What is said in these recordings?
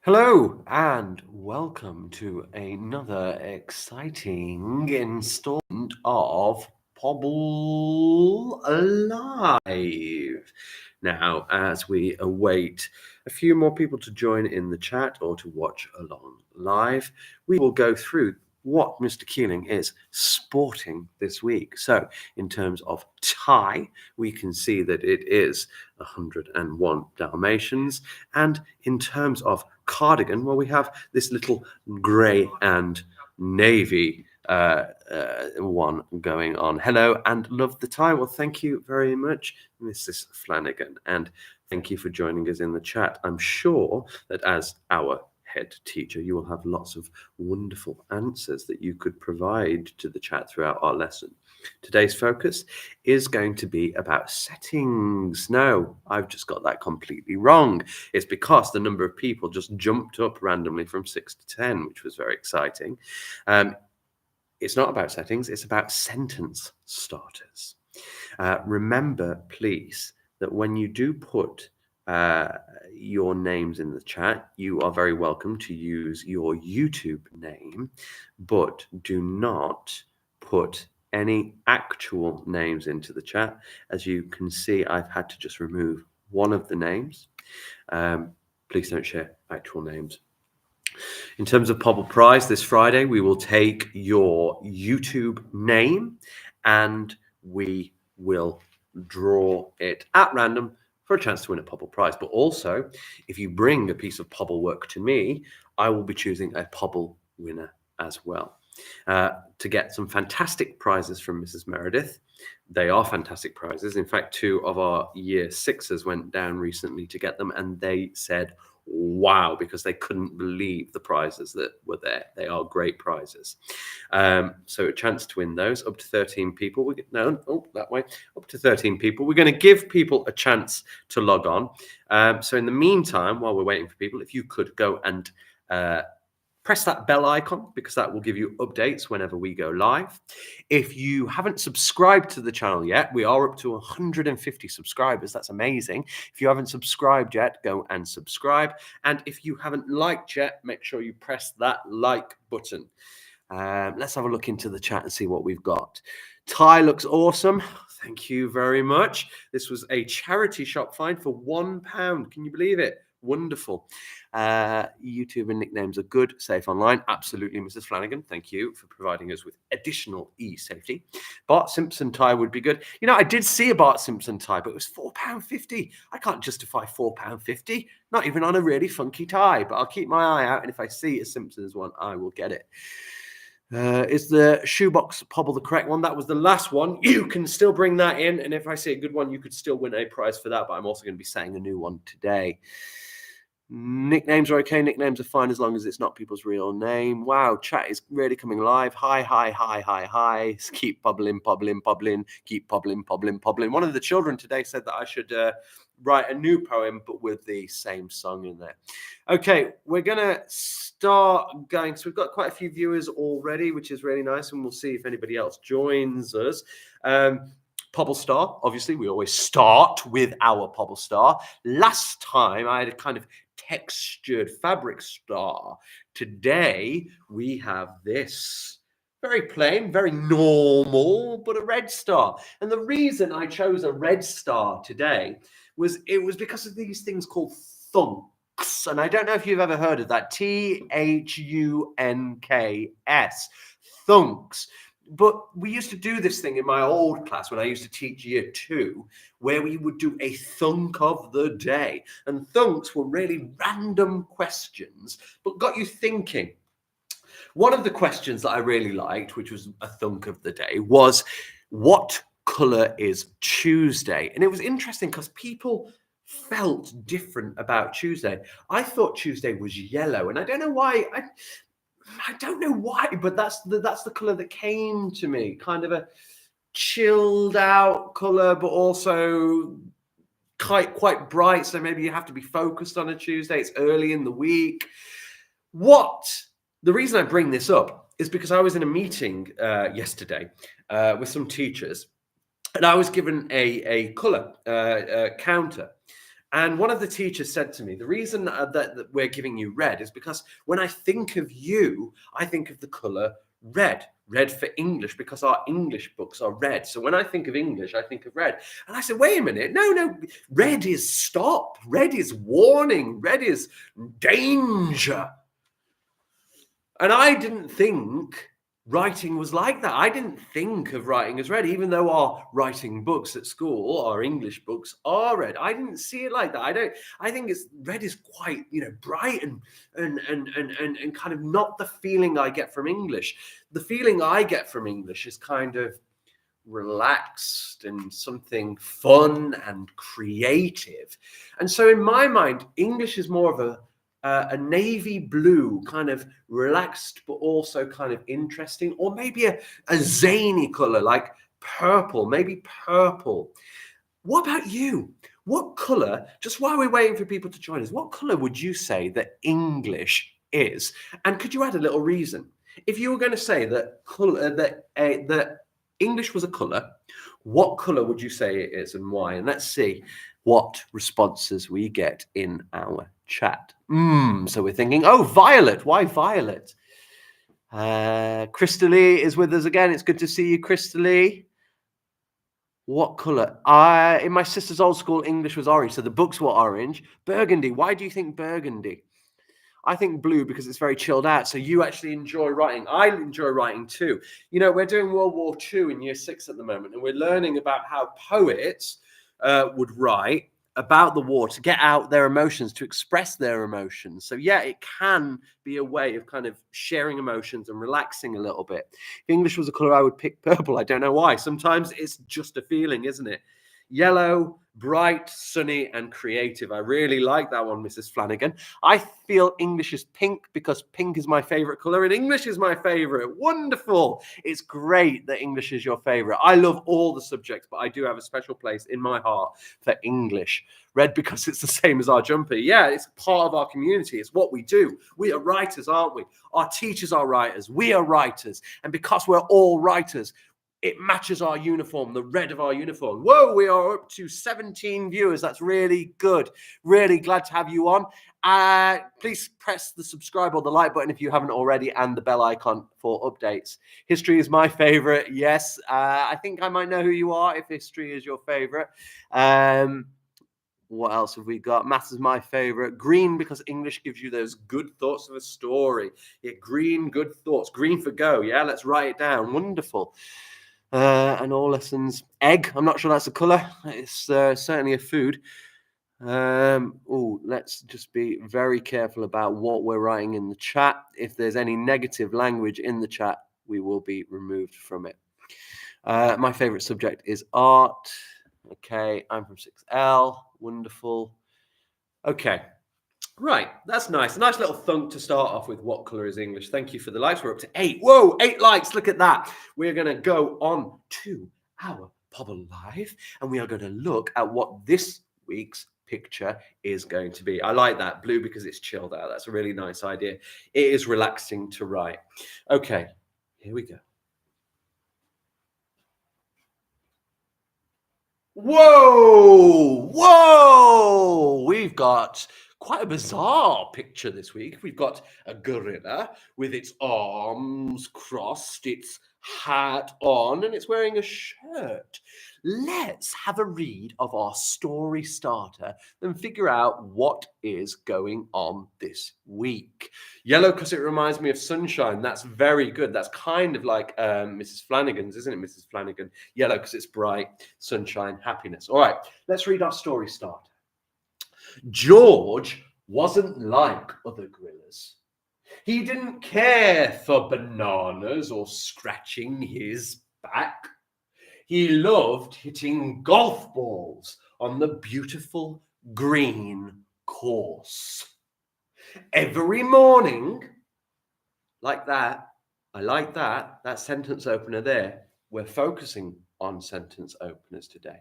Hello and welcome to another exciting installment of Pobble Alive. Now, as we await a few more people to join in the chat or to watch along live, we will go through what Mr. Keeling is sporting this week. So, in terms of tie, we can see that it is 101 Dalmatians, and in terms of cardigan, well, we have this little grey and navy one going on. Hello and love the tie. Well, thank you very much, Mrs. Flanagan, and thank you for joining us in the chat. I'm sure that as our head teacher, you will have lots of wonderful answers that you could provide to the chat throughout our lesson. Today's focus is going to be about settings. No, I've just got that completely wrong. It's because the number of people just jumped up randomly from 6 to 10, which was very exciting. It's not about settings, it's about sentence starters. Remember, please, that when you do put your names in the chat, you are very welcome to use your YouTube name, but do not put any actual names into the chat. As you can see, I've had to just remove one of the names. Please don't share actual names. In terms of Pobble Prize this Friday, we will take your YouTube name and we will draw it at random for a chance to win a Pobble Prize. But also, if you bring a piece of Pobble work to me, I will be choosing a Pobble winner as well. To get some fantastic prizes from Mrs. Meredith. They are fantastic prizes. In fact, 2 of our year sixes went down recently to get them, and they said, wow, because they couldn't believe the prizes that were there. They are great prizes. So a chance to win those. Up to 13 people. Up to 13 people. We're going to give people a chance to log on. So in the meantime, while we're waiting for people, if you could go and press that bell icon, because that will give you updates whenever we go live. If you haven't subscribed to the channel yet, we are up to 150 subscribers. That's amazing. If you haven't subscribed yet, go and subscribe. And if you haven't liked yet, make sure you press that like button. Let's have a look into the chat and see what we've got. Ty looks awesome. Thank you very much. This was a charity shop find for £1. Can you believe it? Wonderful. YouTube and nicknames are good, safe online. Absolutely, Mrs. Flanagan. Thank you for providing us with additional e-safety. Bart Simpson tie would be good. You know, I did see a Bart Simpson tie, but it was £4.50. I can't justify £4.50, not even on a really funky tie, but I'll keep my eye out, and if I see a Simpsons one, I will get it. Is the shoebox Pobble the correct one? That was the last one. You can still bring that in, and if I see a good one, you could still win a prize for that, but I'm also going to be saying a new one today. Nicknames are okay. Nicknames are fine as long as it's not people's real name. Wow, chat is really coming live. Hi. Keep pobbling. Keep pobbling. One of the children today said that I should write a new poem, but with the same song in there. Okay, we're going to start going. So we've got quite a few viewers already, which is really nice, and we'll see if anybody else joins us. Pobble Star, obviously, we always start with our Pobble Star. Last time I had a kind of textured fabric star. Today we have this. Very plain, very normal, but a red star. And the reason I chose a red star today was because of these things called thunks. And I don't know if you've ever heard of that. Thunks. Thunks. But we used to do this thing in my old class when I used to teach year 2, where we would do a thunk of the day. And thunks were really random questions, but got you thinking. One of the questions that I really liked, which was a thunk of the day, was what colour is Tuesday? And it was interesting because people felt different about Tuesday. I thought Tuesday was yellow, and I don't know why. I don't know why, but that's the color that came to me. Kind of a chilled out color, but also quite bright. So maybe you have to be focused on a Tuesday. It's early in the week. The reason I bring this up is because I was in a meeting yesterday with some teachers, and I was given a color counter. And one of the teachers said to me, the reason that we're giving you red is because when I think of you, I think of the color red. Red for English, because our English books are red. So when I think of English, I think of red. And I said, wait a minute. No. Red is stop. Red is warning. Red is danger. And I didn't think writing was like that. I didn't think of writing as red, even though our writing books at school, our English books, are red. I didn't see it like that. I think red is quite, bright and kind of not the feeling I get from English. The feeling I get from English is kind of relaxed and something fun and creative. And so in my mind, English is more of a navy blue, kind of relaxed, but also kind of interesting, or maybe a zany color like purple, maybe purple. What about you? What color, just while we're waiting for people to join us, what color would you say that English is? And could you add a little reason? If you were going to say that that English was a color, what color would you say it is and why? And let's see what responses we get in our chat. So we're thinking, oh, violet. Why violet? Crystalie is with us again. It's good to see you, Crystalie. What color? In my sister's old school, English was orange, so the books were orange. Burgundy. Why do you think burgundy? I think blue because it's very chilled out. So you actually enjoy writing. I enjoy writing too. We're doing World War II in year 6 at the moment, and we're learning about how poets would write about the war to get out their emotions, to express their emotions. So yeah, it can be a way of kind of sharing emotions and relaxing a little bit. If English was a color, I would pick purple. I don't know why. Sometimes it's just a feeling, isn't it? Yellow, bright, sunny, and creative. I really like that one, Mrs. Flanagan. I feel English is pink because pink is my favorite color and English is my favorite. Wonderful. It's great that English is your favorite. I love all the subjects, but I do have a special place in my heart for English. Red because it's the same as our jumper. Yeah, it's part of our community. It's what we do. We are writers, aren't we? Our teachers are writers. We are writers. And because we're all writers, it matches our uniform, the red of our uniform. Whoa, we are up to 17 viewers. That's really good. Really glad to have you on. Please press the subscribe or the like button if you haven't already, and the bell icon for updates. History is my favorite. Yes, I think I might know who you are if history is your favorite. What else have we got? Maths is my favorite. Green, because English gives you those good thoughts of a story. Yeah, green, good thoughts. Green for go. Yeah, let's write it down. Wonderful. And all lessons. Egg. I'm not sure that's a color. It's certainly a food. Let's just be very careful about what we're writing in the chat. If there's any negative language in the chat, we will be removed from it. My favorite subject is art. Okay, I'm from 6L. Wonderful. Okay. Right, that's nice. A nice little thunk to start off with. What color is English? Thank you for the likes. We're up to 8. Whoa, 8 likes. Look at that. We're going to go on to our Pobble Live, and we are going to look at what this week's picture is going to be. I like that. Blue because it's chilled out. That's a really nice idea. It is relaxing to write. Okay, here we go. Whoa! We've got quite a bizarre picture this week. We've got a gorilla with its arms crossed, its hat on, and it's wearing a shirt. Let's have a read of our story starter and figure out what is going on this week. Yellow because it reminds me of sunshine. That's very good. That's kind of like Mrs. Flanagan's, isn't it, Mrs. Flanagan? Yellow because it's bright, sunshine, happiness. All right, let's read our story starter. George wasn't like other gorillas. He didn't care for bananas or scratching his back. He loved hitting golf balls on the beautiful green course. Every morning, like that, I like that sentence opener there. We're focusing on sentence openers today.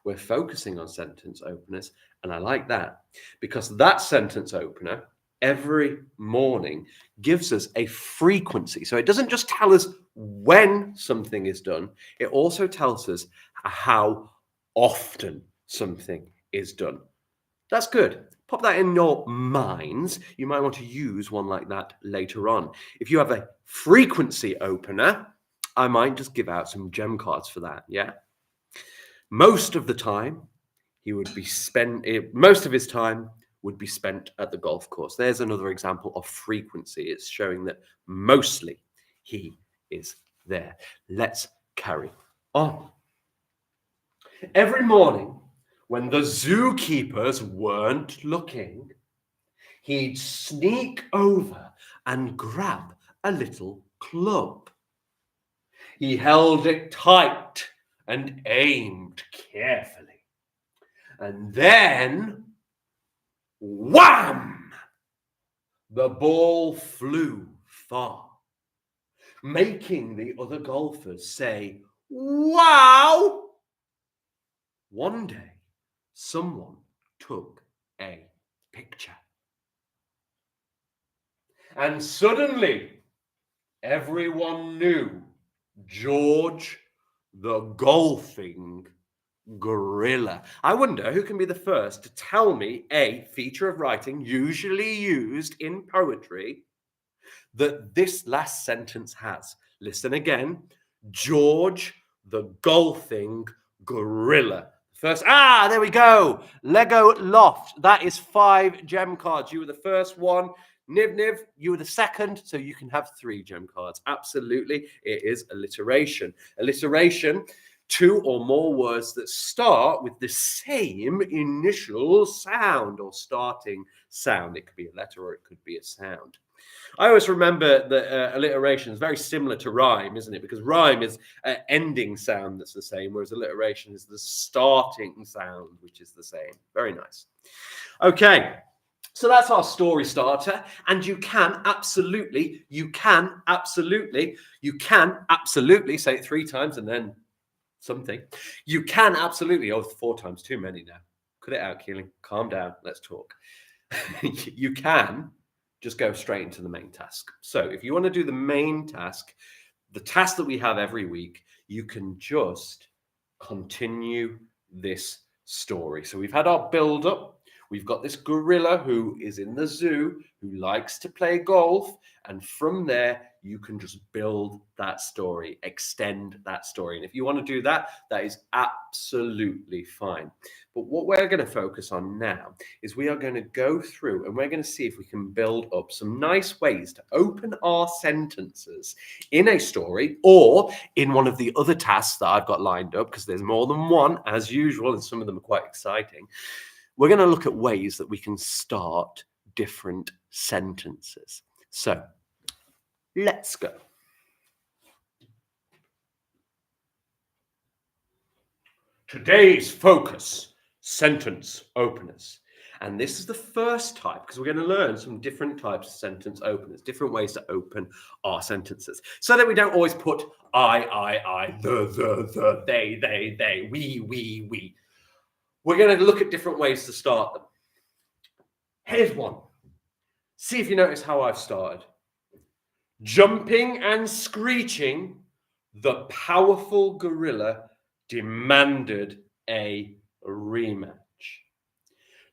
We're focusing on sentence openers, and I like that because that sentence opener every morning gives us a frequency. So it doesn't just tell us when something is done, it also tells us how often something is done. That's good. Pop that in your minds. You might want to use one like that later on. If you have a frequency opener, I might just give out some gem cards for that. Yeah. Most of the time, most of his time would be spent at the golf course. There's another example of frequency. It's showing that mostly he is there. Let's carry on. Every morning, when the zookeepers weren't looking, he'd sneak over and grab a little club. He held it tight and aimed carefully. And then, wham! The ball flew far, making the other golfers say, "Wow!" One day, someone took a picture. And suddenly, everyone knew George the golfing gorilla. I wonder who can be the first to tell me a feature of writing usually used in poetry that this last sentence has. Listen again. George the golfing gorilla. First, there we go. Lego Loft. That is 5 gem cards. You were the first one. Niv, you were the second, so you can have 3 gem cards. Absolutely, it is alliteration. Alliteration, 2 or more words that start with the same initial sound or starting sound. It could be a letter or it could be a sound. I always remember that alliteration is very similar to rhyme, isn't it? Because rhyme is an ending sound that's the same, whereas alliteration is the starting sound, which is the same. Very nice. Okay, so that's our story starter. And you can absolutely say it 3 times and then something. You can absolutely, 4 times, too many now. Cut it out, Keeling. Calm down. Let's talk. You can just go straight into the main task. So if you want to do the main task, the task that we have every week, you can just continue this story. So we've had our build up. We've got this gorilla who is in the zoo, who likes to play golf. And from there, you can just build that story, extend that story. And if you want to do that, that is absolutely fine. But what we're going to focus on now is we are going to go through and we're going to see if we can build up some nice ways to open our sentences in a story or in one of the other tasks that I've got lined up, because there's more than one as usual, and some of them are quite exciting. We're going to look at ways that we can start different sentences. So let's go. Today's focus, sentence openers. And this is the first type, because we're going to learn some different types of sentence openers, different ways to open our sentences, so that we don't always put I, the, they, we. We're going to look at different ways to start them. Here's one. See if you notice how I've started. Jumping and screeching, the powerful gorilla demanded a rematch.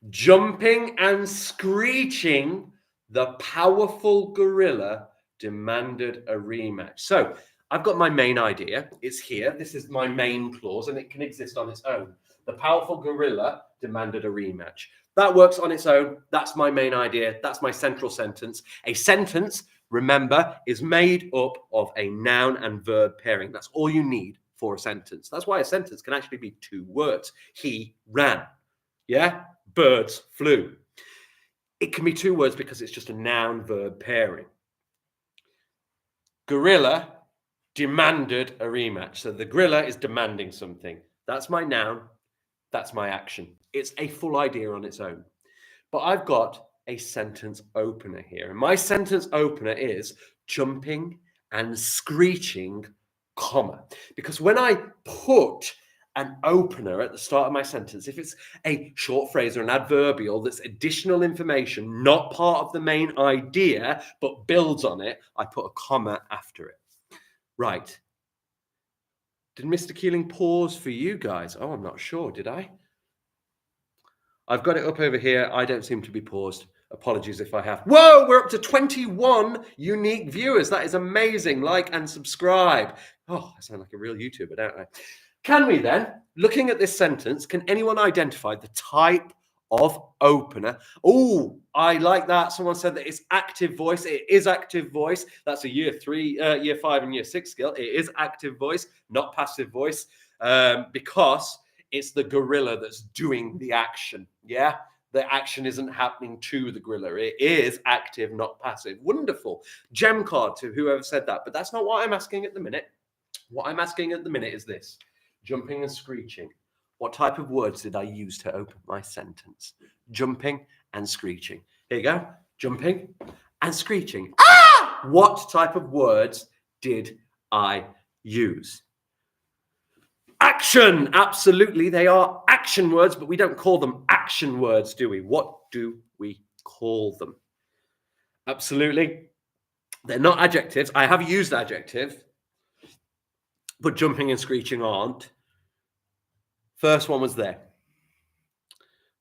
Jumping and screeching, the powerful gorilla demanded a rematch. So I've got my main idea. It's here. This is my main clause, and it can exist on its own. The powerful gorilla demanded a rematch. That works on its own. That's my main idea. That's my central sentence. A sentence, remember, is made up of a noun and verb pairing. That's all you need for a sentence. That's why a sentence can actually be 2 words. He ran. Yeah? Birds flew. It can be 2 words because it's just a noun-verb pairing. Gorilla demanded a rematch. So the gorilla is demanding something. That's my noun. That's my action. It's a full idea on its own. But I've got a sentence opener here. And my sentence opener is jumping and screeching, comma. Because when I put an opener at the start of my sentence, if it's a short phrase or an adverbial that's additional information, not part of the main idea, but builds on it, I put a comma after it. Right. Did Mr. Keeling pause for you guys? Oh, I'm not sure. Did I? I've got it up over here. I don't seem to be paused. Apologies if I have. Whoa, we're up to 21 unique viewers. That is amazing. Like and subscribe. Oh, I sound like a real YouTuber, don't I? Can we then, looking at this sentence, can anyone identify the type of opener? Oh, I like that. Someone said that it's active voice. It is active voice. That's a year 3, year 5 and year 6 skill. It is active voice, not passive voice, because it's the gorilla that's doing the action. Yeah, the action isn't happening to the gorilla. It is active, not passive. Wonderful. Gem card to whoever said that. But that's not what I'm asking at the minute. What I'm asking at the minute is this. Jumping and screeching. What type of words did I use to open my sentence? Jumping and screeching. Here you go. Jumping and screeching. Ah! What type of words did I use? Action. Absolutely. They are action words, but we don't call them action words, do we? What do we call them? Absolutely. They're not adjectives. I have used adjective, but jumping and screeching aren't. First one was there.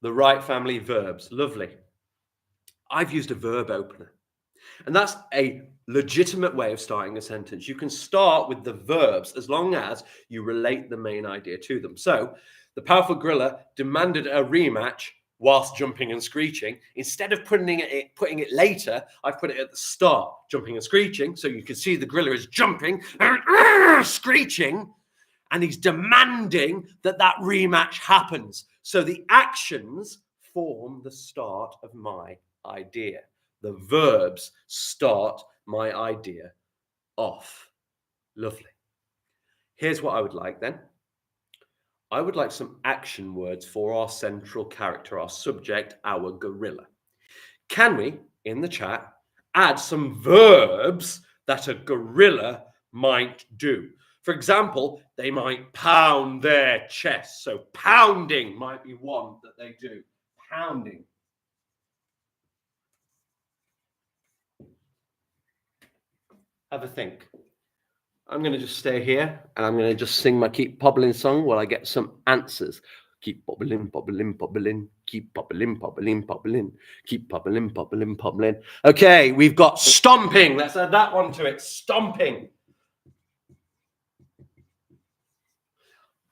The right family verbs. Lovely. I've used a verb opener. And that's a legitimate way of starting a sentence. You can start with the verbs as long as you relate the main idea to them. So the powerful gorilla demanded a rematch whilst jumping and screeching. Instead of putting it later, I've put it at the start, jumping and screeching. So you can see the gorilla is jumping and screeching. And he's demanding that rematch happens. So the actions form the start of my idea. The verbs start my idea off. Lovely. Here's what I would like then. I would like some action words for our central character, our subject, our gorilla. Can we, in the chat, add some verbs that a gorilla might do? For example, they might pound their chest. So pounding might be one that they do. Pounding. Have a think. I'm going to just stay here and I'm going to just sing my Keep Pobbling song while I get some answers. Keep pobbling, pobbling, pobbling. Keep pobbling, pobbling, pobbling. Keep pobbling, pobbling, pobbling. Okay, we've got stomping. Let's add that one to it. Stomping.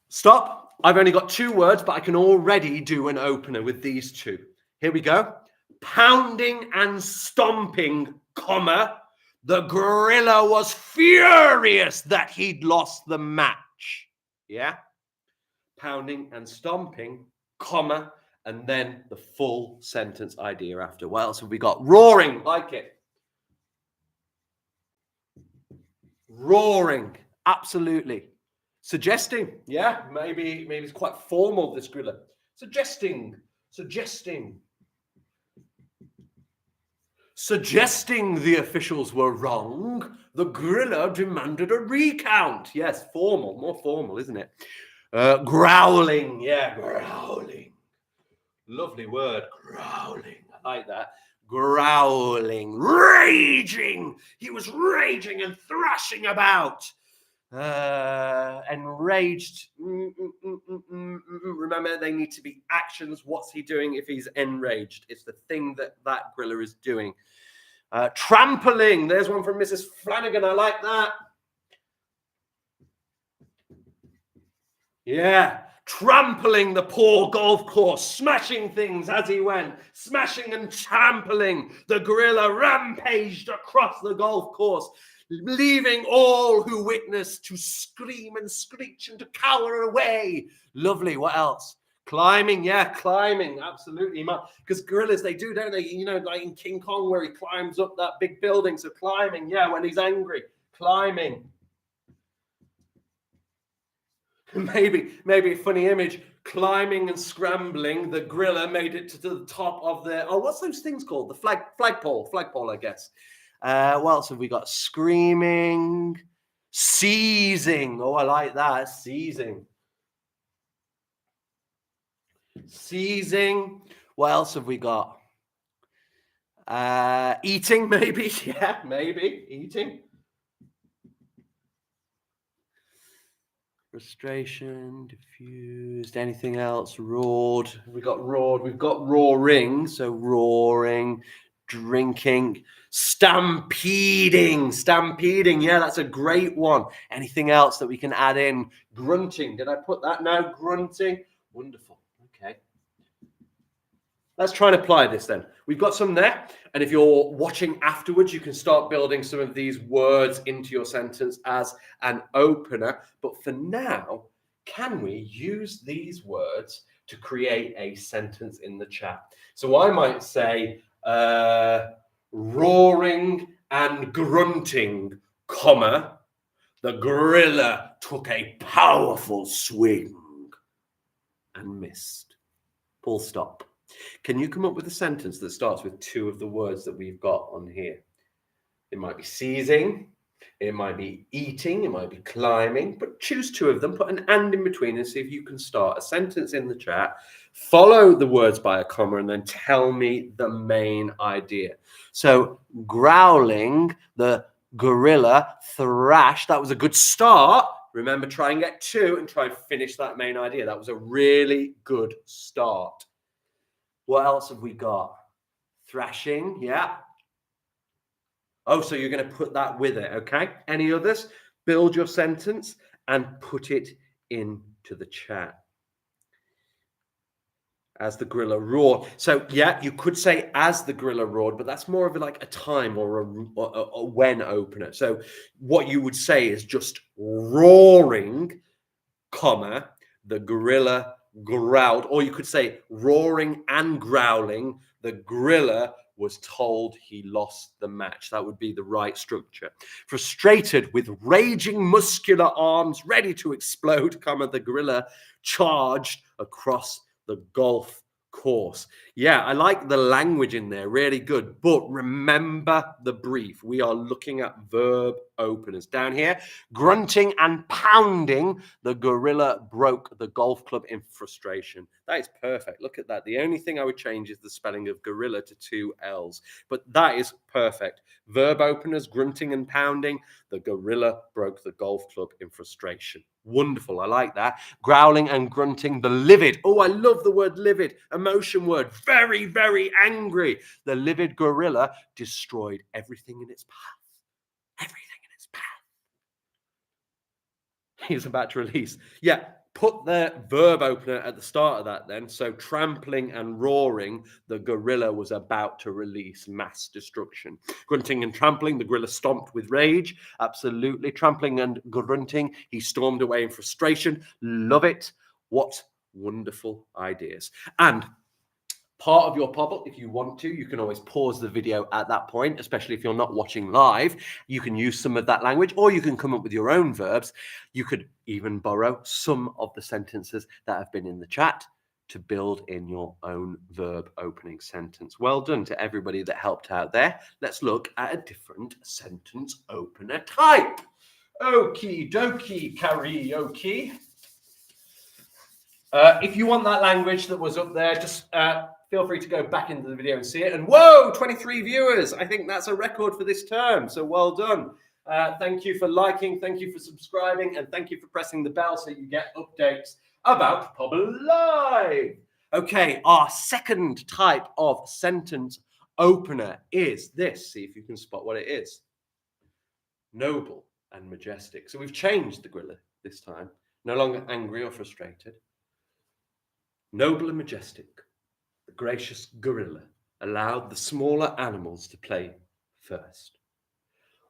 Stop. I've only got 2 words, but I can already do an opener with these 2. Here we go. Pounding and stomping, comma. The gorilla was furious that he'd lost the match. Yeah? Pounding and stomping, comma, and then the full sentence idea after. What else have we got? Roaring, like it. Roaring, absolutely. Suggesting, yeah, maybe it's quite formal, this gorilla. Suggesting. Suggesting the officials were wrong, the gorilla demanded a recount. Yes, formal, more formal, isn't it? Growling, yeah, growling. Lovely word, growling. I like that. Growling, raging. He was raging and thrashing about. Enraged. Remember, they need to be actions. What's he doing if he's enraged? It's the thing that gorilla is doing. Trampling. There's one from Mrs. Flanagan. I like that. Yeah. Trampling the poor golf course, smashing things as he went, smashing and trampling. The gorilla rampaged across the golf course, leaving all who witnessed to scream and screech and to cower away. Lovely. What else? Climbing. Yeah, climbing. Absolutely. Because gorillas, they do, don't they? You know, like in King Kong where he climbs up that big building. So climbing. Yeah, when he's angry. Climbing. Maybe a funny image. Climbing and scrambling. The gorilla made it to the top of the... Oh, what's those things called? The flagpole. Flagpole, I guess. What else have we got? Screaming, seizing. Oh, I like that. Seizing. What else have we got? Eating, maybe. Yeah, maybe. Eating. frustration, diffused, anything else? Roared. We got roared. We've got roaring. So roaring, drinking, stampeding. Stampeding. Yeah, that's a great one. Anything else that we can add in? Grunting. Did I put that now? Grunting. Wonderful. Okay. Let's try and apply this then. We've got some there. And if you're watching afterwards, you can start building some of these words into your sentence as an opener. But for now, can we use these words to create a sentence in the chat? So I might say roaring and grunting, comma, the gorilla took a powerful swing and missed. Full stop. Can you come up with a sentence that starts with two of the words that we've got on here? It might be seizing, it might be eating, it might be climbing, but choose two of them, put an and in between and see if you can start a sentence in the chat, follow the words by a comma, and then tell me the main idea. So growling, the gorilla thrashed, that was a good start. Remember, try and get two and try and finish that main idea. That was a really good start. What else have we got? Thrashing, yeah. Oh, so you're going to put that with it, okay? Any others? Build your sentence and put it into the chat. As the gorilla roared. So, yeah, you could say as the gorilla roared, but that's more of like a time or a when opener. So what you would say is just roaring, comma, the gorilla growled, or you could say roaring and growling, the gorilla was told he lost the match. That would be the right structure. Frustrated with raging muscular arms ready to explode, comma, the gorilla charged across the golf course. Yeah, I like the language in there, really good. But remember the brief. We are looking at verb openers. Down here, grunting and pounding, the gorilla broke the golf club in frustration. That is perfect. Look at that. The only thing I would change is the spelling of gorilla to two L's. But that is perfect. Verb openers, grunting and pounding, the gorilla broke the golf club in frustration. Wonderful. I like that. Growling and grunting, the livid. Oh, I love the word livid. Emotion word. Very, very angry. The livid gorilla destroyed everything in its path. Everything in its path. He's about to release. Yeah, put the verb opener at the start of that then. So trampling and roaring, the gorilla was about to release mass destruction. Grunting and trampling, the gorilla stomped with rage. Absolutely. Trampling and grunting, he stormed away in frustration. Love it. What wonderful ideas. And part of your Pobble, if you want to, you can always pause the video at that point, especially if you're not watching live. You can use some of that language, or you can come up with your own verbs. You could even borrow some of the sentences that have been in the chat to build in your own verb opening sentence. Well done to everybody that helped out there. Let's look at a different sentence opener type. Okie dokie, karaoke. If you want that language that was up there, just feel free to go back into the video and see it. And whoa, 23 viewers. I think that's a record for this term. So well done. Thank you for liking. Thank you for subscribing. And thank you for pressing the bell so you get updates about Pobble Live. Okay, our second type of sentence opener is this. See if you can spot what it is. Noble and majestic. So we've changed the gorilla this time. No longer angry or frustrated. Noble and majestic. The gracious gorilla allowed the smaller animals to play first.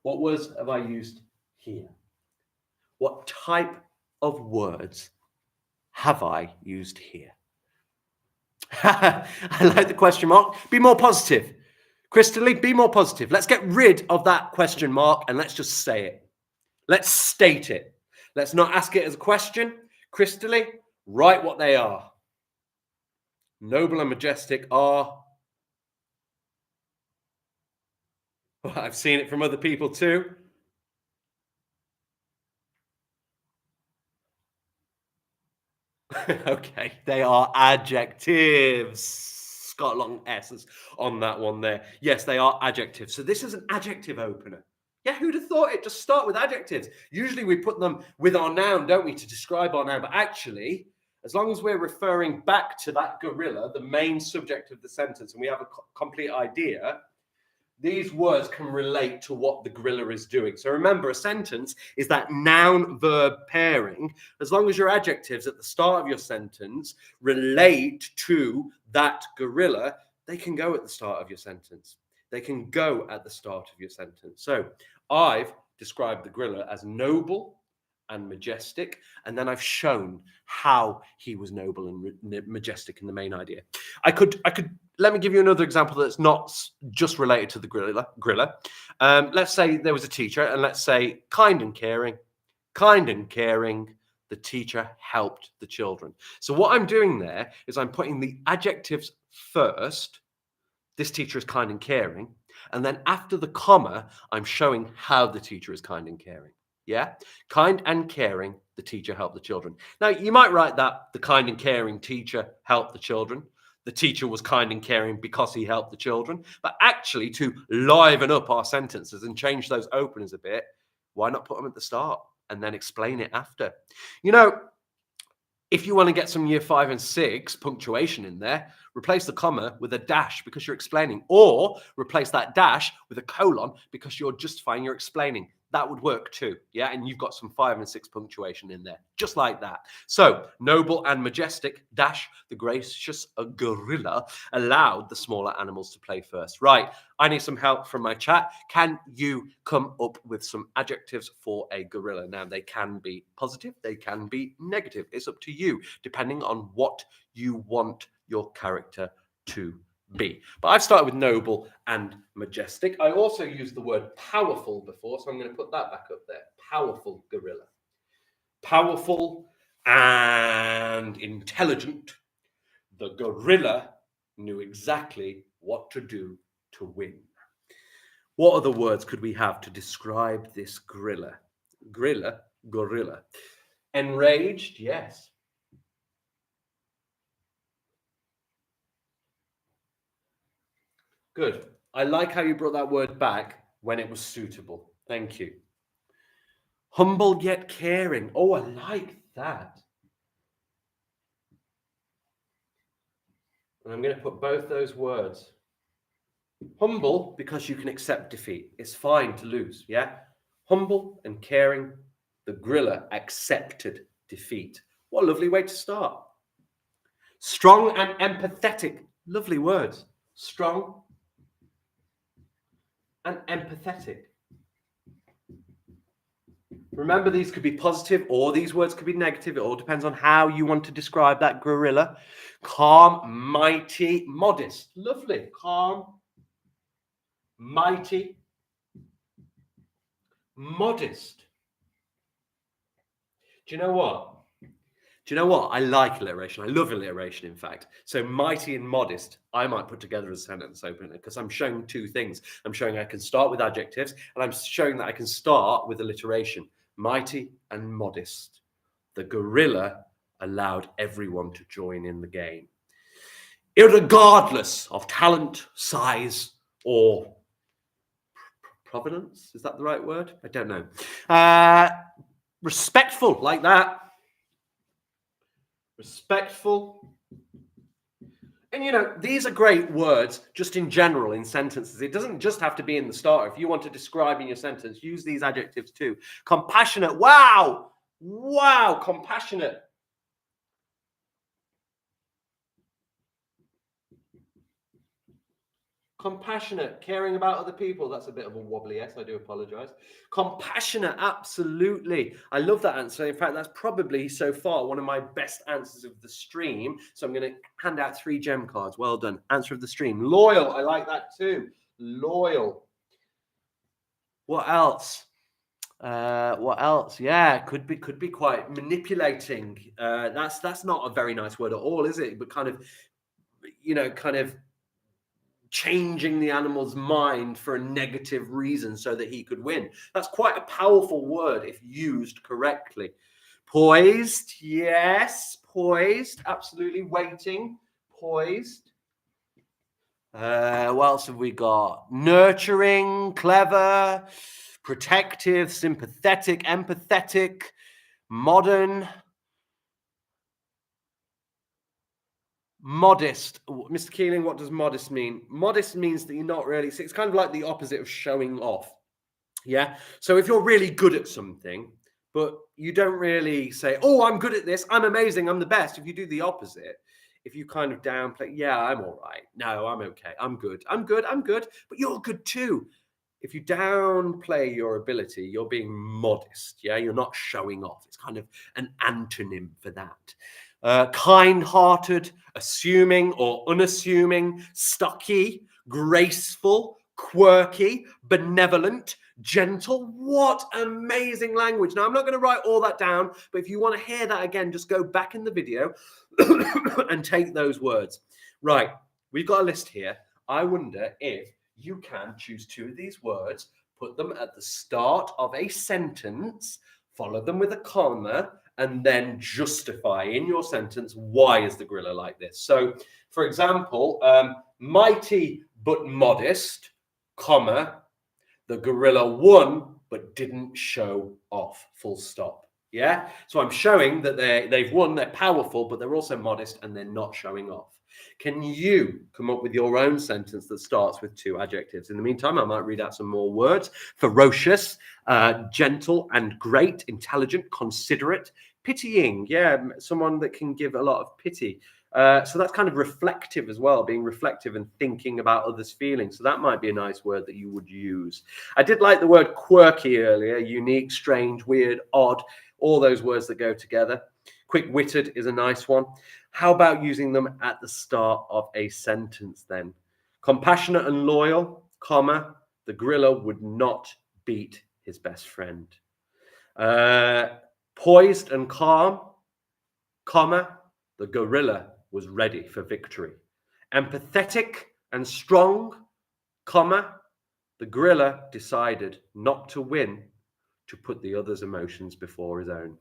What words have I used here? What type of words have I used here? I like the question mark. Be more positive. Crystally, be more positive. Let's get rid of that question mark and let's just say it. Let's state it. Let's not ask it as a question. Crystally, write what they are. Noble and majestic are... Well, I've seen it from other people too. Okay, they are adjectives. Got long S's on that one there. Yes, they are adjectives. So this is an adjective opener. Yeah, who'd have thought it? Just start with adjectives. Usually we put them with our noun, don't we, to describe our noun. But actually, as long as we're referring back to that gorilla, the main subject of the sentence, and we have a complete idea, these words can relate to what the gorilla is doing. So remember, a sentence is that noun-verb pairing. As long as your adjectives at the start of your sentence relate to that gorilla, they can go at the start of your sentence. They can go at the start of your sentence. So I've described the gorilla as noble and majestic, and then I've shown how he was noble and majestic in the main idea. I could let me give you another example that's not just related to the gorilla. Let's say there was a teacher, and let's say kind and caring, the teacher helped the children. So what I'm doing there is I'm putting the adjectives first. This teacher is kind and caring. And then after the comma, I'm showing how the teacher is kind and caring. Yeah? Kind and caring, the teacher helped the children. Now, you might write that the kind and caring teacher helped the children. The teacher was kind and caring because he helped the children. But actually, to liven up our sentences and change those openers a bit, why not put them at the start and then explain it after? You know, if you want to get some year 5 and 6 punctuation in there, replace the comma with a dash because you're explaining, or replace that dash with a colon because you're justifying your explaining. That would work too, yeah? And you've got some 5 and 6 punctuation in there, just like that. So, noble and majestic, dash, the gracious gorilla allowed the smaller animals to play first. Right, I need some help from my chat. Can you come up with some adjectives for a gorilla? Now, they can be positive, they can be negative. It's up to you, depending on what you want your character to be. But I've started with noble and majestic. I also used the word powerful before, so I'm going to put that back up there. Powerful gorilla. Powerful and intelligent. The gorilla knew exactly what to do to win. What other words could we have to describe this gorilla? Gorilla. Enraged, yes. Good. I like how you brought that word back when it was suitable. Thank you. Humble yet caring. Oh, I like that. And I'm going to put both those words. Humble, because you can accept defeat. It's fine to lose, yeah? Humble and caring. The gorilla accepted defeat. What a lovely way to start. Strong and empathetic. Lovely words. Strong and empathetic. Remember, these could be positive or these words could be negative. It all depends on how you want to describe that gorilla. Calm, mighty, modest. Lovely. Calm, mighty, modest. Do you know what? I like alliteration. I love alliteration, in fact. So mighty and modest, I might put together as a sentence opener because I'm showing two things. I'm showing I can start with adjectives, and I'm showing that I can start with alliteration. Mighty and modest. The gorilla allowed everyone to join in the game, irregardless of talent, size, or provenance. Is that the right word? I don't know. Respectful, like that. Respectful. And you know, these are great words just in general in sentences. It doesn't just have to be in the starter. If you want to describe in your sentence, use these adjectives too. Compassionate. Wow. Wow. Compassionate. Compassionate, caring about other people. That's a bit of a wobbly S. I do apologize. Compassionate, absolutely. I love that answer. In fact, that's probably so far one of my best answers of the stream. So I'm going to hand out 3 gem cards. Well done. Answer of the stream. Loyal. I like that too. Loyal. What else? What else? Yeah, could be quite manipulating. That's not a very nice word at all, is it? But kind of, you know, kind of changing the animal's mind for a negative reason so that he could win. That's quite a powerful word if used correctly. Poised, yes, poised, absolutely. Waiting, poised. What else have we got? Nurturing, clever, protective, sympathetic, empathetic, modern, modest. Mr. Keeling, what does modest mean? Modest means that you're not really, it's kind of like the opposite of showing off. Yeah. So if you're really good at something, but you don't really say, oh, I'm good at this, I'm amazing, I'm the best. If you do the opposite, if you kind of downplay, yeah, I'm all right. No, I'm okay. I'm good. I'm good. I'm good. But you're good too. If you downplay your ability, you're being modest. Yeah. You're not showing off. It's kind of an antonym for that. Kind-hearted, assuming or unassuming, stocky, graceful, quirky, benevolent, gentle. What amazing language. Now, I'm not going to write all that down, but if you want to hear that again, just go back in the video and take those words. Right, we've got a list here. I wonder if you can choose two of these words, put them at the start of a sentence, follow them with a comma, and then justify in your sentence why is the gorilla like this. So, for example, mighty but modest, comma, the gorilla won but didn't show off, full stop. Yeah, so I'm showing that they've won, they're powerful, but they're also modest and they're not showing off. Can you come up with your own sentence that starts with two adjectives? In the meantime, I might read out some more words. Ferocious, gentle and great, intelligent, considerate, pitying. Yeah, someone that can give a lot of pity. So that's kind of reflective as well, being reflective and thinking about others' feelings. So that might be a nice word that you would use. I did like the word quirky earlier, unique, strange, weird, odd, all those words that go together. Quick-witted is a nice one. How about using them at the start of a sentence then? Compassionate and loyal, comma, the gorilla would not beat his best friend. Poised and calm, comma, the gorilla was ready for victory. Empathetic and strong, comma, the gorilla decided not to win, to put the other's emotions before his own.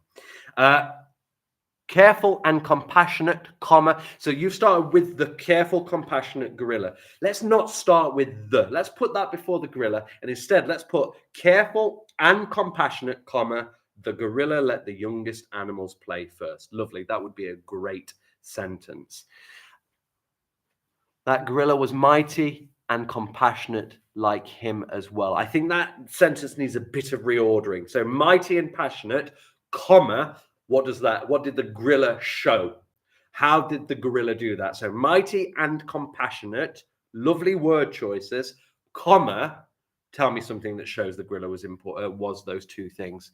Careful and compassionate, comma. So you've started with the careful, compassionate gorilla. Let's not start with the. Let's put that before the gorilla. And instead, let's put careful and compassionate, comma, the gorilla let the youngest animals play first. Lovely. That would be a great sentence. That gorilla was mighty and compassionate like him as well. I think that sentence needs a bit of reordering. So mighty and passionate, comma, what did the gorilla show? How did the gorilla do that? So mighty and compassionate, lovely word choices, comma, tell me something that shows the gorilla was those two things.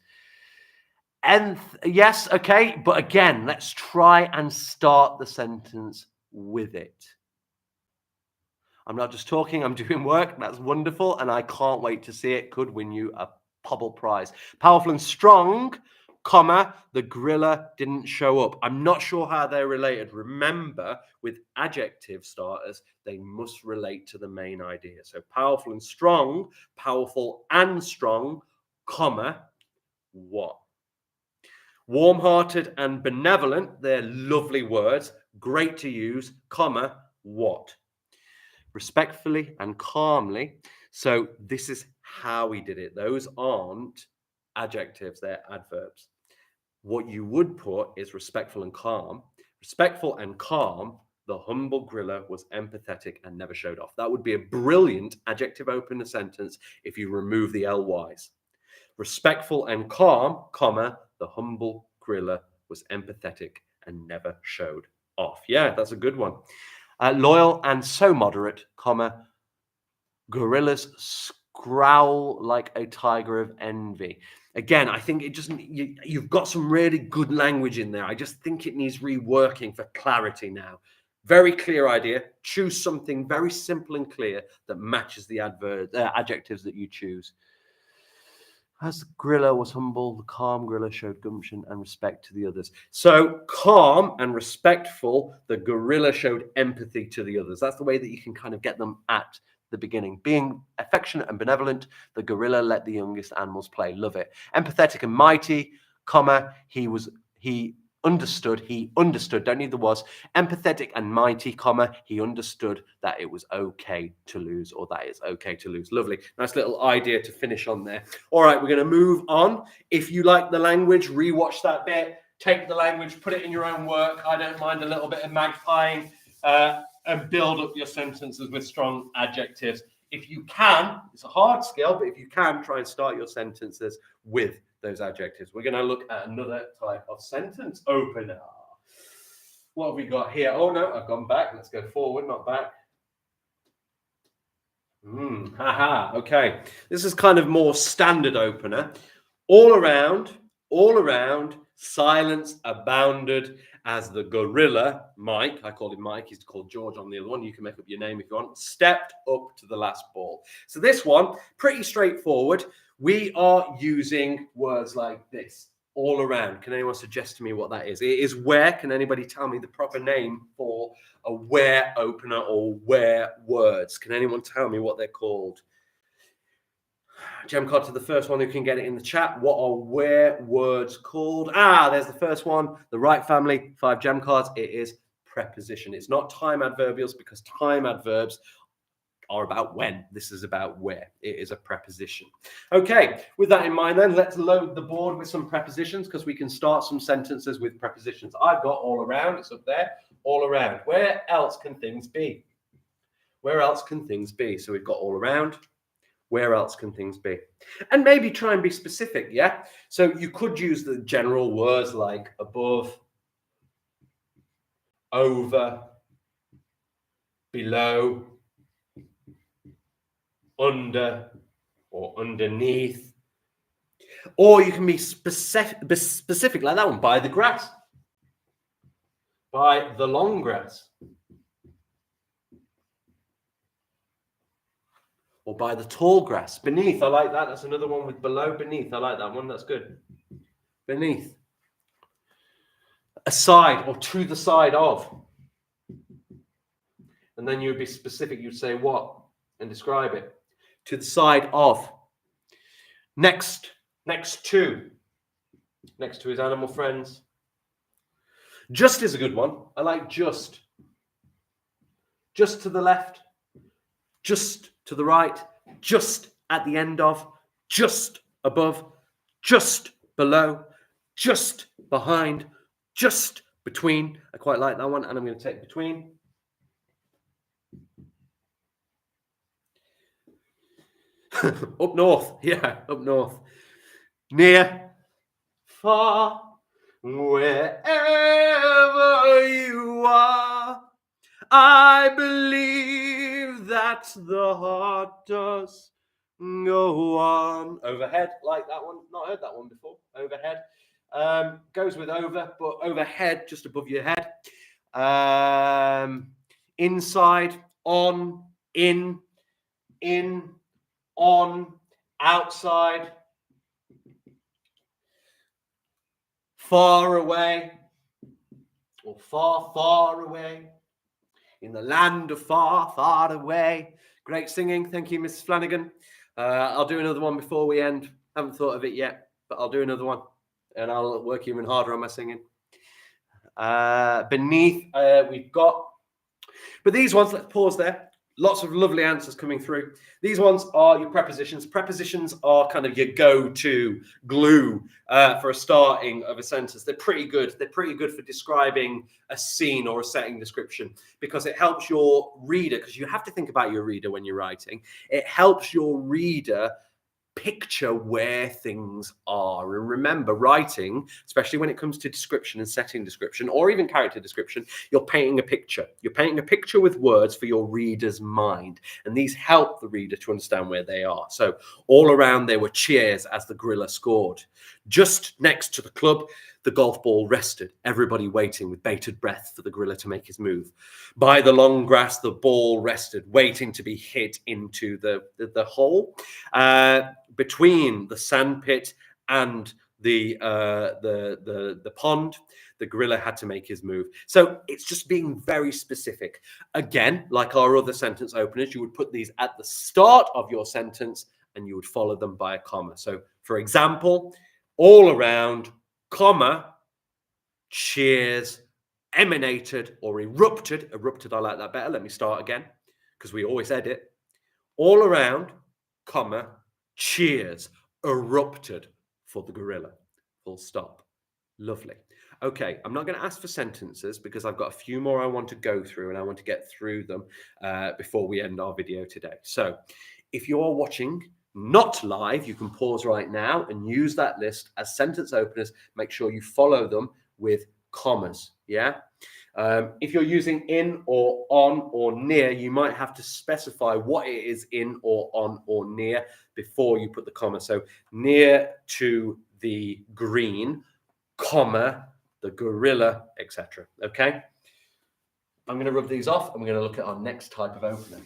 And yes, okay, but again, let's try and start the sentence with it. I'm not just talking, I'm doing work. That's wonderful, and I can't wait to see it. Could win you a Pobble prize. Powerful and strong, comma, the gorilla didn't show up. I'm not sure how they're related. Remember, with adjective starters, they must relate to the main idea. So powerful and strong, powerful and strong, comma, what? Warm-hearted and benevolent, they're lovely words, great to use, comma, what? Respectfully and calmly. So this is how he did it. Those aren't adjectives, they're adverbs. What you would put is respectful and calm. Respectful and calm, the humble gorilla was empathetic and never showed off. That would be a brilliant adjective opener sentence if you remove the LYs. Respectful and calm, comma, the humble gorilla was empathetic and never showed off. Yeah, that's a good one. Loyal and so moderate, comma, gorillas growl like a tiger of envy. Again, I think you've got some really good language in there. I just think it needs reworking for clarity now. Very clear idea. Choose something very simple and clear that matches the adjectives that you choose. As the gorilla was humble, the calm gorilla showed gumption and respect to the others. So calm and respectful, the gorilla showed empathy to the others. That's the way that you can kind of get them at the beginning. Being affectionate and benevolent, the gorilla let the youngest animals play. Love it. Empathetic and mighty, comma, he understood, he understood, don't need the was, empathetic and mighty, comma, he understood that it was okay to lose, or that it's okay to lose. Lovely. Nice little idea to finish on there. All right, we're going to move on. If you like the language, rewatch that bit, take the language, put it in your own work. I don't mind a little bit of magpieing, and build up your sentences with strong adjectives. If you can, it's a hard skill, but if you can, try and start your sentences with those adjectives. We're going to look at another type of sentence opener. What have we got here? Oh no, I've gone back. Let's go forward, not back. Okay. This is kind of more standard opener. All around, silence abounded as the gorilla, Mike, I called him Mike, he's called George on the other one, you can make up your name if you want, stepped up to the last ball. So this one, pretty straightforward. We are using words like this, all around. Can anyone suggest to me what that is? It is where. Can anybody tell me the proper name for a where opener or where words? Can anyone tell me what they're called? Gem card to the first one who can get it in the chat. What are where words called? There's the first one. The right family, 5 gem cards. It is preposition. It's not time adverbials because time adverbs are about when. This is about where. It is a preposition. Okay, with that in mind then, let's load the board with some prepositions because we can start some sentences with prepositions. I've got all around. It's up there. All around. Where else can things be? Where else can things be? So we've got all around. Where else can things be? And maybe try and be specific, yeah? So you could use the general words like above, over, below, under, or underneath. Or you can be specific like that one, by the grass, by the long grass, or by the tall grass. Beneath, I like that. That's another one with below, beneath. I like that one. That's good. Beneath. Aside or to the side of. And then you would be specific. You'd say what and describe it. To the side of. Next to. Next to his animal friends. Just is a good one. I like just. Just to the left. Just to the right, just at the end of, just above, just below, just behind, just between. I quite like that one, and I'm going to take between. Up north, yeah, up north. Near, far, wherever you are. I believe that the heart does go on. Overhead, like that one. Not heard that one before. Overhead. Goes with over, but overhead, just above your head. Inside, on, in, on, outside. Far away, or far away. In the land of far away. Great singing. Thank you, Mrs. Flanagan. I'll do another one before we end. Haven't thought of it yet, but I'll do another one. And I'll work even harder on my singing. Beneath, we've got... But these ones, let's pause there. Lots of lovely answers coming through. These ones are your prepositions. Prepositions are kind of your go-to glue for a starting of a sentence. They're pretty good. They're pretty good for describing a scene or a setting description because it helps your reader, because you have to think about your reader when you're writing. It helps your reader picture where things are. And remember, writing, especially when it comes to description and setting description, or even character description, you're painting a picture. You're painting a picture with words for your reader's mind. And these help the reader to understand where they are. So all around there were cheers as the gorilla scored. Just next to the club, the golf ball rested, everybody waiting with bated breath for the gorilla to make his move. By the long grass, the ball rested, waiting to be hit into the hole. Between the sandpit and the pond, the gorilla had to make his move. So it's just being very specific. Again, like our other sentence openers, you would put these at the start of your sentence and you would follow them by a comma. So, for example, all around, comma, cheers, emanated or erupted. Erupted, I like that better. Let me start again because we always edit. All around, comma, cheers, erupted for the gorilla. Full stop. Lovely. Okay, I'm not going to ask for sentences because I've got a few more I want to go through and I want to get through them before we end our video today. So if you're watching not live, you can pause right now and use that list as sentence openers. Make sure you follow them with commas, yeah? If you're using in or on or near, you might have to specify what it is in or on or near before you put the comma. So near to the green, comma, the gorilla, etc. Okay? I'm going to rub these off and we're going to look at our next type of opener.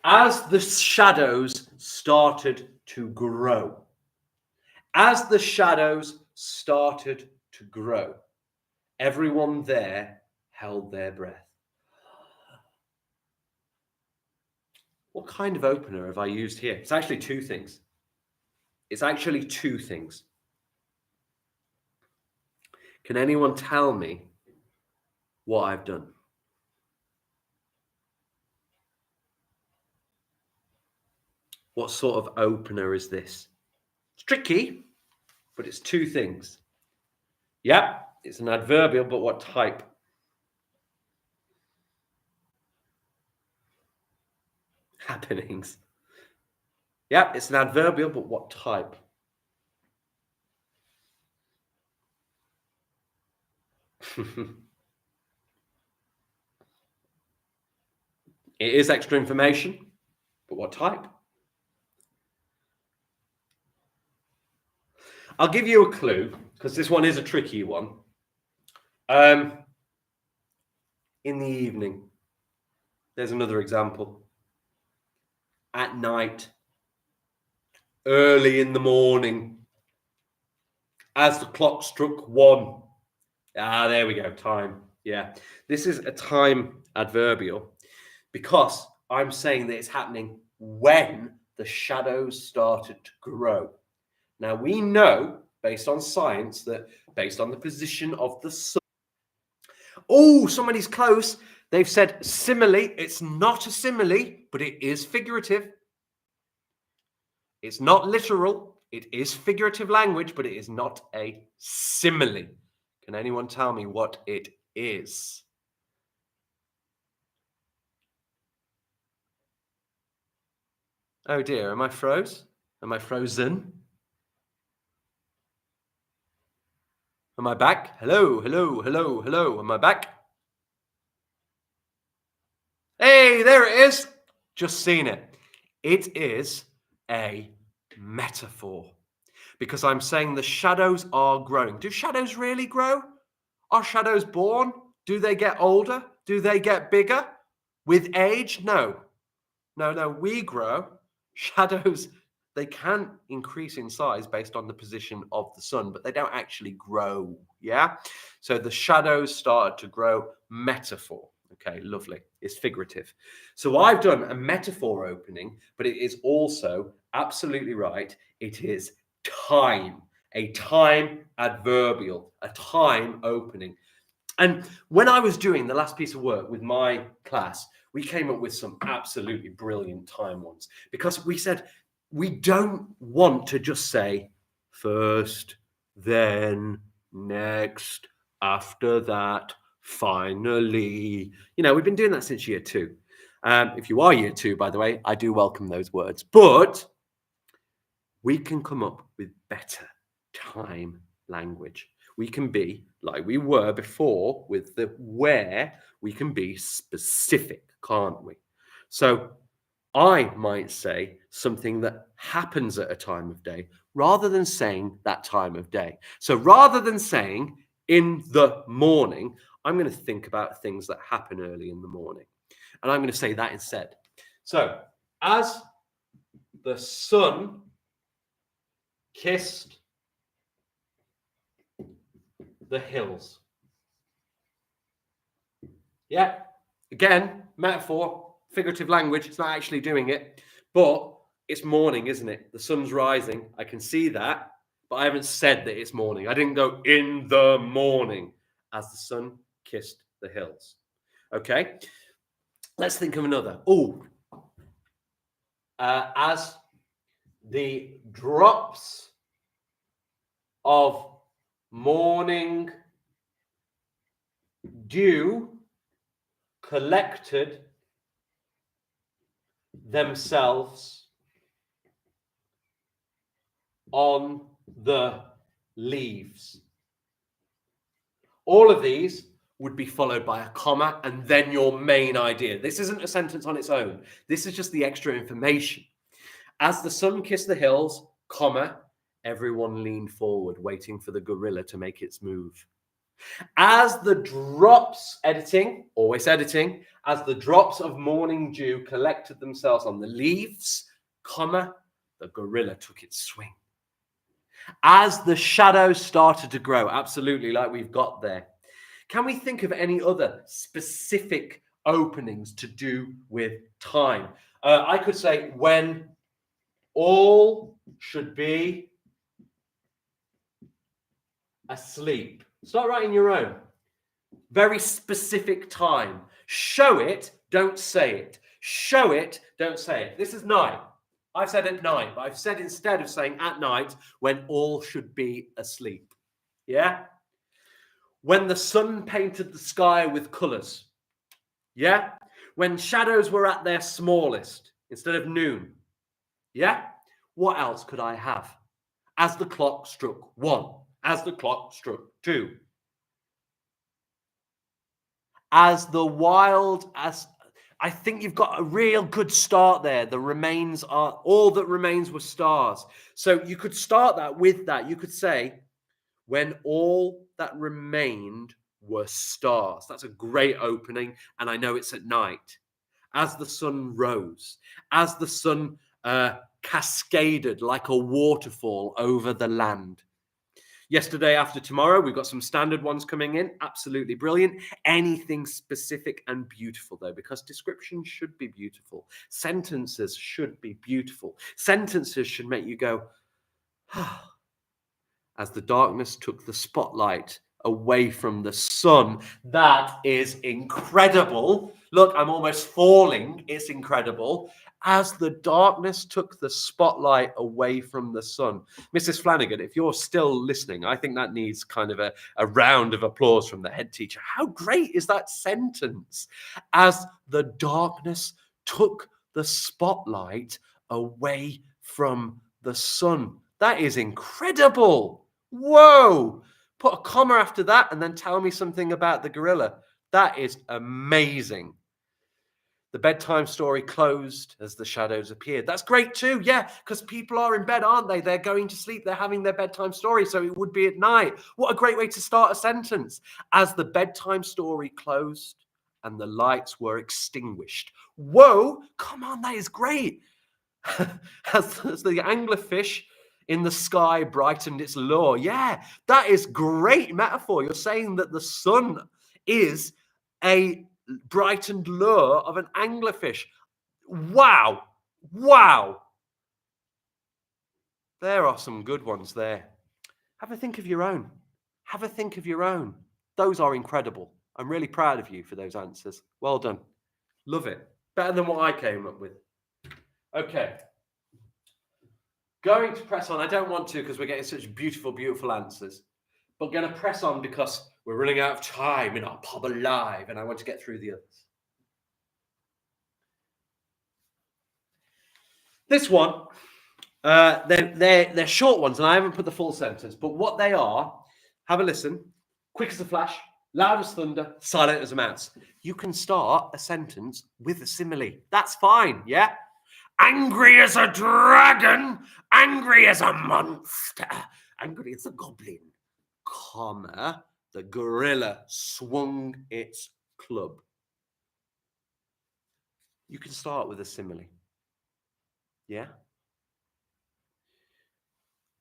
As the shadows started to grow. As the shadows started to grow, everyone there held their breath. What kind of opener have I used here? It's actually two things. It's actually two things. Can anyone tell me what I've done? What sort of opener is this? It's tricky, but it's two things. Yep, it's an adverbial, but what type? Happenings. Yep, it's an adverbial, but what type? It is extra information, but what type? I'll give you a clue, because this one is a tricky one. In the evening. There's another example. At night. Early in the morning. As the clock struck 1. There we go, time. Yeah. This is a time adverbial because I'm saying that it's happening when the shadows started to grow. Now, we know, based on science, that based on the position of the sun. Oh, somebody's close. They've said simile. It's not a simile, but it is figurative. It's not literal. It is figurative language, but it is not a simile. Can anyone tell me what it is? Oh dear, am I froze? Am I frozen? Am I back? Hello, hello, hello, hello. Am I back? Hey, there it is. Just seen it. It is a metaphor because I'm saying the shadows are growing. Do shadows really grow? Are shadows born? Do they get older? Do they get bigger? With age? No. No, we grow. Shadows, they can increase in size based on the position of the sun, but they don't actually grow, yeah? So the shadows started to grow, metaphor. Okay, lovely. It's figurative. So I've done a metaphor opening, but it is also absolutely right. It is time, a time adverbial, a time opening. And when I was doing the last piece of work with my class, we came up with some absolutely brilliant time ones because we said we don't want to just say first, then, next, after that, finally. You know, we've been doing that since year 2. If you are year 2, by the way, I do welcome those words. But we can come up with better time language. We can be, like we were before with the where, we can be specific, can't we? So I might say something that happens at a time of day rather than saying that time of day. So rather than saying in the morning, I'm going to think about things that happen early in the morning. And I'm going to say that instead. So as the sun kissed the hills. Yeah. Again, metaphor, figurative language. It's not actually doing it, but it's morning, isn't it? The sun's rising. I can see that, but I haven't said that it's morning. I didn't go in the morning as the sun kissed the hills. Okay. Let's think of another. Oh, as the drops of morning dew collected themselves on the leaves. All of these would be followed by a comma and then your main idea. This isn't a sentence on its own. This is just the extra information. As the sun kissed the hills, comma, everyone leaned forward, waiting for the gorilla to make its move. As the drops, always editing, as the drops of morning dew collected themselves on the leaves, comma, the gorilla took its swing. As the shadows started to grow, absolutely, like we've got there. Can we think of any other specific openings to do with time? I could say when all should be asleep. Start writing your own. Very specific time. Show it, don't say it. Show it, don't say it. This is night. I've said at night, but I've said instead of saying at night when all should be asleep. Yeah? When the sun painted the sky with colours. Yeah? When shadows were at their smallest instead of noon. Yeah? What else could I have? As the clock struck 1. As the clock struck 2. As I think you've got a real good start there. The remains are all that remains were stars. So you could start that with that. You could say, when all that remained were stars. That's a great opening. And I know it's at night. As the sun rose, as the sun cascaded like a waterfall over the land. Yesterday after tomorrow, we've got some standard ones coming in. Absolutely brilliant. Anything specific and beautiful, though, because descriptions should be beautiful. Sentences should be beautiful. Sentences should make you go, ah, as the darkness took the spotlight away from the sun. That is incredible. Look, I'm almost falling. It's incredible. As the darkness took the spotlight away from the sun. Mrs. Flanagan, if you're still listening, I think that needs kind of a round of applause from the head teacher. How great is that sentence? As the darkness took the spotlight away from the sun. That is incredible. Whoa. Put a comma after that and then tell me something about the gorilla. That is amazing. The bedtime story closed as the shadows appeared. That's great too, yeah, because people are in bed, aren't they? They're going to sleep. They're having their bedtime story, so it would be at night. What a great way to start a sentence. As the bedtime story closed and the lights were extinguished. Whoa, come on, that is great. as the anglerfish in the sky brightened its lure. Yeah, that is great metaphor. You're saying that the sun is a brightened lure of an anglerfish. Wow. Wow. There are some good ones there. Have a think of your own. Have a think of your own. Those are incredible. I'm really proud of you for those answers. Well done. Love it. Better than what I came up with. Okay. Going to press on. I don't want to because we're getting such beautiful, beautiful answers. But going to press on because we're running out of time in our Pobble Live and I want to get through the others. This one, they're short ones and I haven't put the full sentence, but what they are, have a listen. Quick as a flash, loud as thunder, silent as a mouse. You can start a sentence with a simile. That's fine, yeah? Angry as a dragon, angry as a monster, angry as a goblin, comma, the gorilla swung its club. You can start with a simile. Yeah?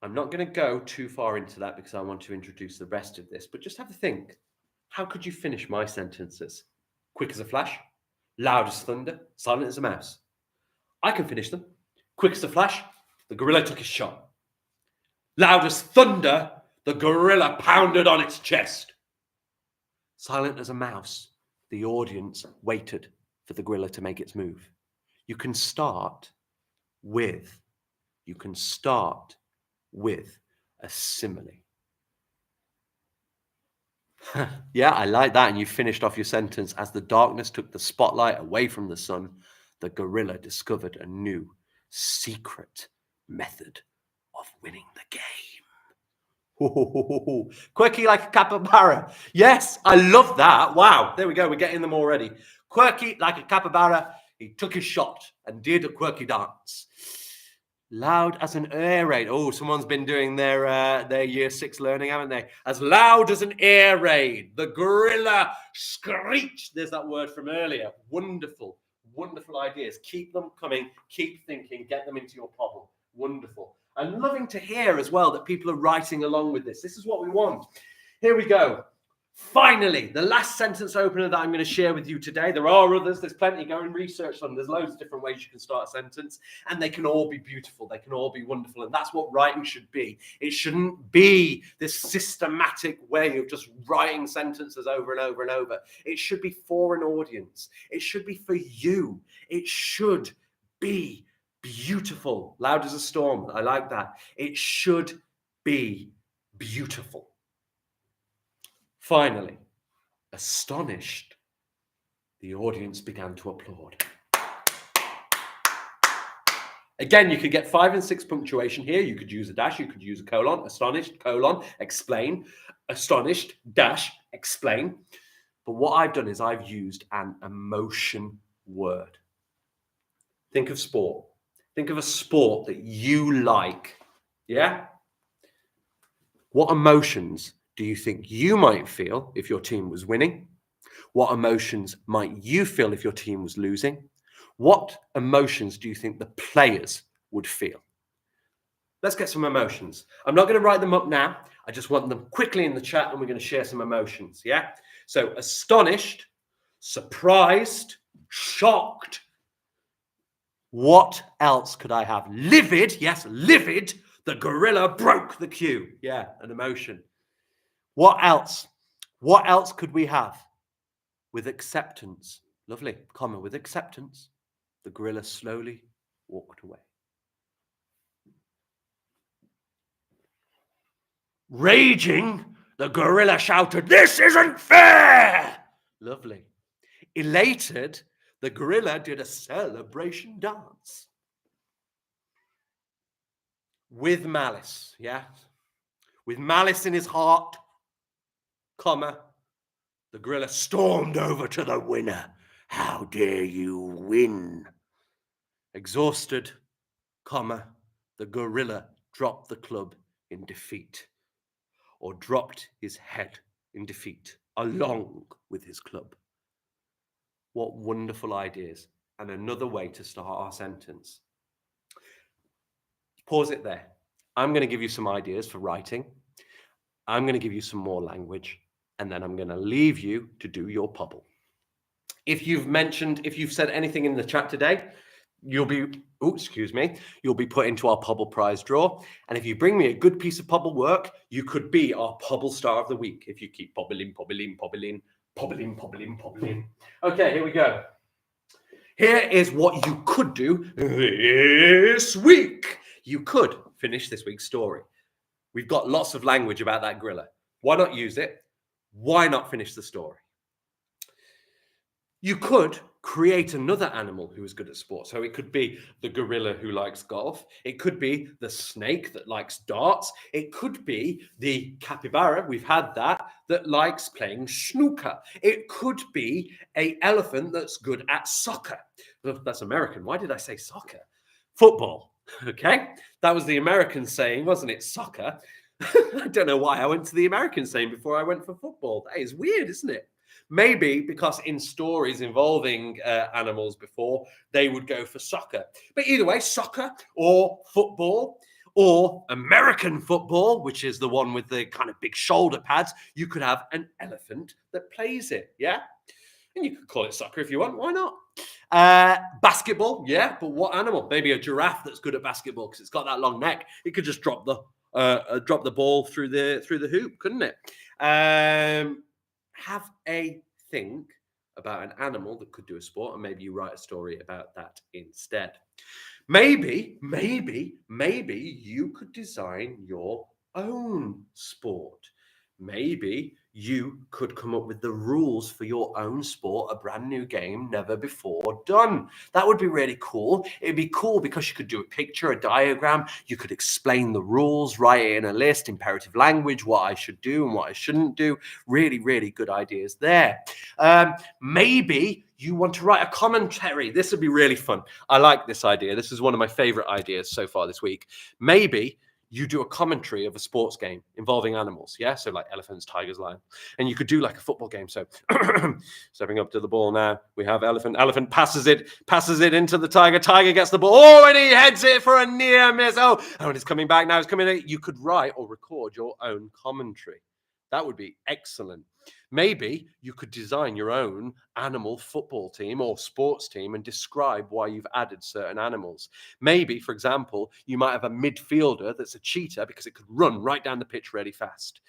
I'm not going to go too far into that because I want to introduce the rest of this, but just have a think. How could you finish my sentences? quick as a flash, loud as thunder, silent as a mouse. I can finish them. Quick as a flash, the gorilla took his shot. Loud as thunder, the gorilla pounded on its chest. Silent as a mouse, the audience waited for the gorilla to make its move. You can start with a simile. Yeah, I like that. And you finished off your sentence. As the darkness took the spotlight away from the sun, the gorilla discovered a new secret method of winning the game. Ooh, quirky like a capybara. Yes, I love that. Wow, there we go. We're getting them already. Quirky like a capybara. He took his shot and did a quirky dance. Loud as an air raid. Oh, someone's been doing their year 6 learning, haven't they? As loud as an air raid. The gorilla screeched. There's that word from earlier. Wonderful, wonderful ideas. Keep them coming. Keep thinking. Get them into your Pobble. Wonderful. I'm loving to hear as well that people are writing along with this. This is what we want. Here we go. Finally, the last sentence opener that I'm going to share with you today. There are others. There's plenty. Go and research them. There's loads of different ways you can start a sentence, and they can all be beautiful. They can all be wonderful, and that's what writing should be. It shouldn't be this systematic way of just writing sentences over and over and over. It should be for an audience. It should be for you. It should be beautiful. Loud as a storm. I like that. It should be beautiful. Finally, astonished, the audience began to applaud. Again, you could get 5 and 6 punctuation here. You could use a dash. You could use a colon. Astonished, colon, explain. Astonished, dash, explain. But what I've done is I've used an emotion word. Think of sport. Think of a sport that you like. Yeah? What emotions do you think you might feel if your team was winning? What emotions might you feel if your team was losing? What emotions do you think the players would feel? Let's get some emotions. I'm not going to write them up now. I just want them quickly in the chat, and we're going to share some emotions. Yeah? So astonished, surprised, shocked. What else could I have? Livid. Yes, livid. The gorilla broke the queue. Yeah, an emotion. What else? What else could we have? With acceptance. Lovely. Comma. With acceptance, the gorilla slowly walked away. Raging, the gorilla shouted, "This isn't fair!" Lovely. Elated, the gorilla did a celebration dance. With malice, yeah? With malice in his heart, comma, the gorilla stormed over to the winner. "How dare you win?" Exhausted, comma, the gorilla dropped the club in defeat, or dropped his head in defeat, along with his club. What wonderful ideas. And another way to start our sentence. Pause it there. I'm going to give you some ideas for writing. I'm going to give you some more language, and then I'm going to leave you to do your Pobble. If you've said anything in the chat today, you'll be put into our Pobble prize draw. And if you bring me a good piece of Pobble work, you could be our Pobble star of the week if you keep pobbling. Okay, here we go. Here is what you could do this week. You could finish this week's story. We've got lots of language about that gorilla. Why not use it? Why not finish the story? You could create another animal who is good at sport. So it could be the gorilla who likes golf. It could be the snake that likes darts. It could be the capybara, we've had that likes playing snooker. It could be an elephant that's good at soccer. That's American. Why did I say soccer? Football. Okay. That was the American saying, wasn't it? Soccer. I don't know why I went to the American saying before I went for football. That is weird, isn't it? Maybe because in stories involving animals before, they would go for soccer. But either way, soccer or football or American football, which is the one with the kind of big shoulder pads, you could have an elephant that plays it, yeah? And you could call it soccer if you want. Why not? Basketball, yeah, but what animal? Maybe a giraffe that's good at basketball because it's got that long neck. It could just drop the ball through the hoop, couldn't it? Have a think about an animal that could do a sport, and maybe you write a story about that instead. Maybe you could design your own sport. Maybe you could come up with the rules for your own sport, a brand new game never before done. That would be really cool. It'd be cool because you could do a picture, a diagram. You could explain the rules, write it in a list, imperative language, what I should do and what I shouldn't do. Really, really good ideas there. Maybe you want to write a commentary. This would be really fun. I like this idea. This is one of my favorite ideas so far this week. Maybe you do a commentary of a sports game involving animals, yeah? So like elephants, tigers, lions. And you could do like a football game. So stepping up to the ball now, we have elephant. Elephant passes it into the tiger. Tiger gets the ball. Oh, and he heads it for a near miss. Oh, and it's coming back now. It's coming in. You could write or record your own commentary. That would be excellent. Maybe you could design your own animal football team or sports team and describe why you've added certain animals. Maybe, for example, you might have a midfielder that's a cheetah because it could run right down the pitch really fast.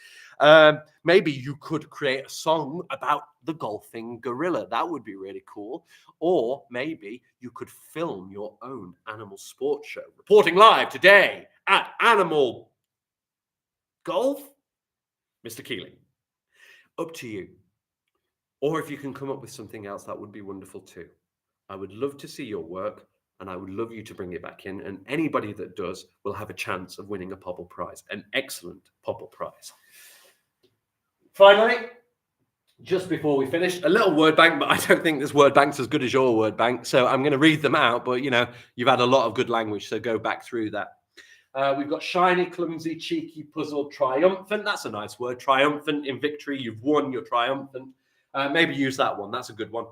Maybe you could create a song about the golfing gorilla. That would be really cool. Or maybe you could film your own animal sports show. Reporting live today at Animal Golf, Mr. Keeling. Up to you. Or if you can come up with something else, that would be wonderful too. I would love to see your work, and I would love you to bring it back in. And anybody that does will have a chance of winning a Pobble prize, an excellent Pobble prize. Finally, just before we finish, a little word bank, but I don't think this word bank's as good as your word bank. So I'm going to read them out, but you've had a lot of good language, so go back through that. We've got shiny, clumsy, cheeky, puzzled, triumphant. That's a nice word. Triumphant in victory. You've won. You're triumphant. Maybe use that one. That's a good one.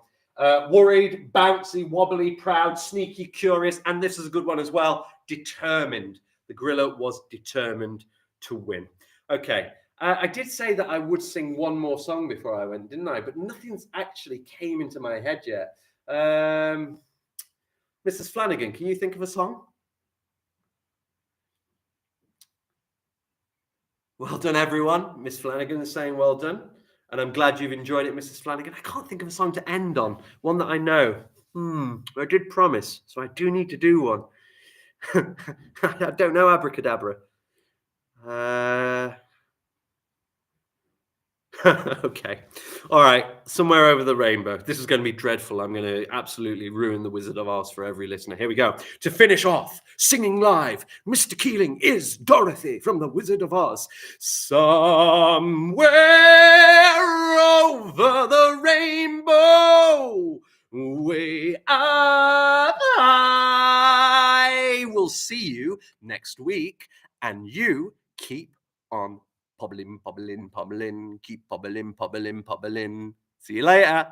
Worried, bouncy, wobbly, proud, sneaky, curious. And this is a good one as well. Determined. The gorilla was determined to win. Okay. I did say that I would sing one more song before I went, didn't I? But nothing's actually came into my head yet. Mrs. Flanagan, can you think of a song? Well done, everyone. Miss Flanagan is saying well done. And I'm glad you've enjoyed it, Mrs. Flanagan. I can't think of a song to end on. One that I know. I did promise, so I do need to do one. I don't know abracadabra. Okay. All right. Somewhere over the rainbow. This is going to be dreadful. I'm going to absolutely ruin the Wizard of Oz for every listener. Here we go. To finish off, singing live, Mr. Keeling is Dorothy from the Wizard of Oz. Somewhere over the rainbow, way up high. We'll see you next week, and you keep on pobbling, pobbling, pobbling. Keep pobbling, pobbling, pobbling. See you later.